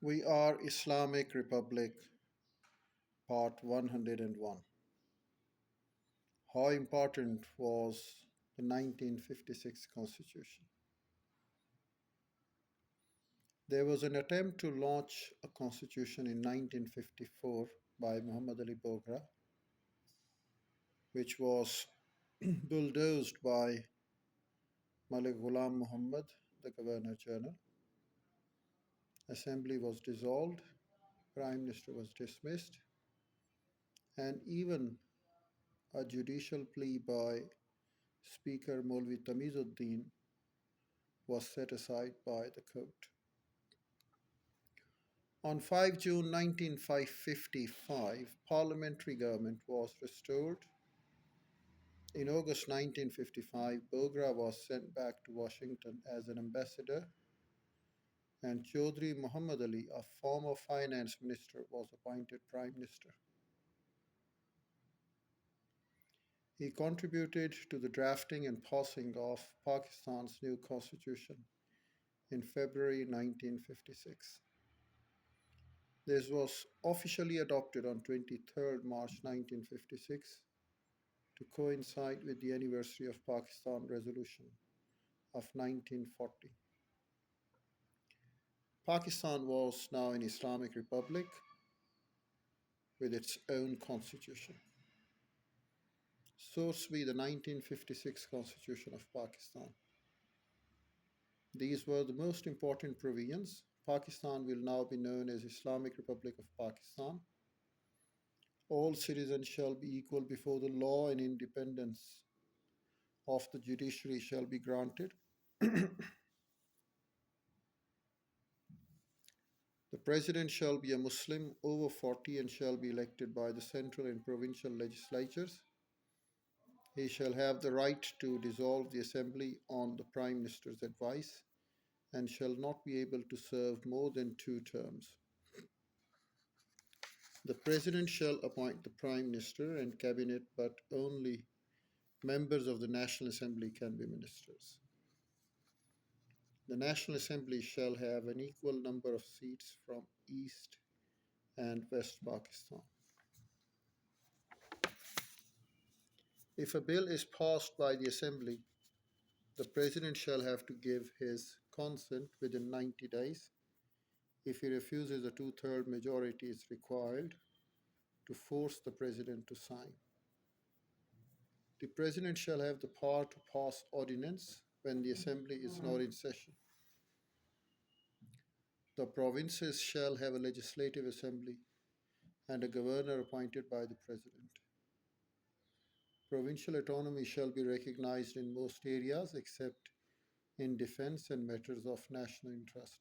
We are Islamic Republic, Part 101. How important was the 1956 Constitution? There was an attempt to launch a constitution in 1954 by Muhammad Ali Bogra, which was bulldozed by Malik Ghulam Muhammad, the Governor General. Assembly was dissolved, Prime Minister was dismissed, and even a judicial plea by Speaker Maulvi Tamizuddin was set aside by the court. On 5 June 1955, parliamentary government was restored. In August 1955, Bogra was sent back to Washington as an ambassador, and Chaudhry Muhammad Ali, a former finance minister, was appointed prime minister. He contributed to the drafting and passing of Pakistan's new constitution in February 1956. This was officially adopted on 23rd March 1956 to coincide with the anniversary of Pakistan Resolution of 1940. Pakistan was now an Islamic republic with its own constitution. Source be the 1956 Constitution of Pakistan. These were the most important provisions. Pakistan will now be known as Islamic Republic of Pakistan. All citizens shall be equal before the law, and independence of the judiciary shall be granted. The president shall be a Muslim over 40 and shall be elected by the central and provincial legislatures. He shall have the right to dissolve the assembly on the prime minister's advice and shall not be able to serve more than 2 terms. The president shall appoint the prime minister and cabinet, but only members of the National Assembly can be ministers. The National Assembly shall have an equal number of seats from East and West Pakistan. If a bill is passed by the Assembly, the President shall have to give his consent within 90 days. If he refuses, a two-third majority is required to force the President to sign. The President shall have the power to pass ordinance when the Assembly is not in session. The provinces shall have a legislative assembly and a governor appointed by the President. Provincial autonomy shall be recognized in most areas except in defense and matters of national interest.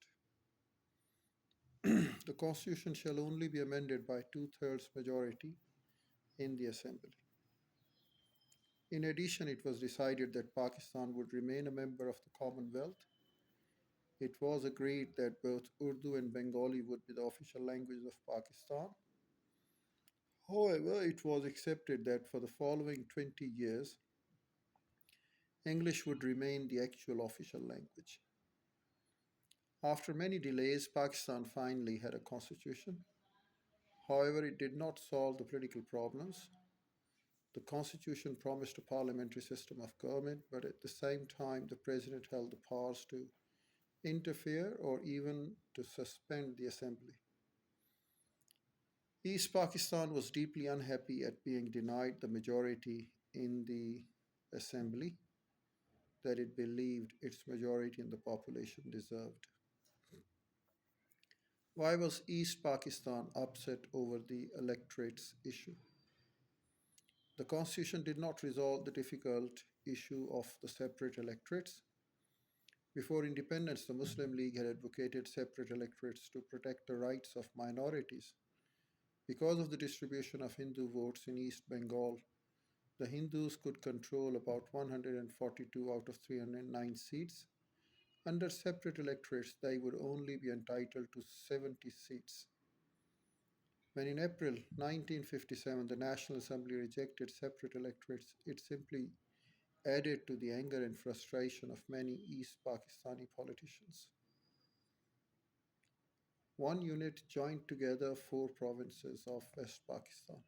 The Constitution shall only be amended by two-thirds majority in the Assembly. In addition, it was decided that Pakistan would remain a member of the Commonwealth. It was agreed that both Urdu and Bengali would be the official languages of Pakistan. However, it was accepted that for the following 20 years, English would remain the actual official language. After many delays, Pakistan finally had a constitution. However, it did not solve the political problems. The constitution promised a parliamentary system of government, but at the same time, the president held the powers to interfere or even to suspend the assembly. East Pakistan was deeply unhappy at being denied the majority in the assembly that it believed its majority in the population deserved. Why was East Pakistan upset over the electorate's issue? The constitution did not resolve the difficult issue of the separate electorates. Before independence, the Muslim League had advocated separate electorates to protect the rights of minorities. Because of the distribution of Hindu votes in East Bengal, the Hindus could control about 142 out of 309 seats. Under separate electorates, they would only be entitled to 70 seats. When in April 1957 the National Assembly rejected separate electorates, it simply added to the anger and frustration of many East Pakistani politicians. One unit joined together four provinces of West Pakistan.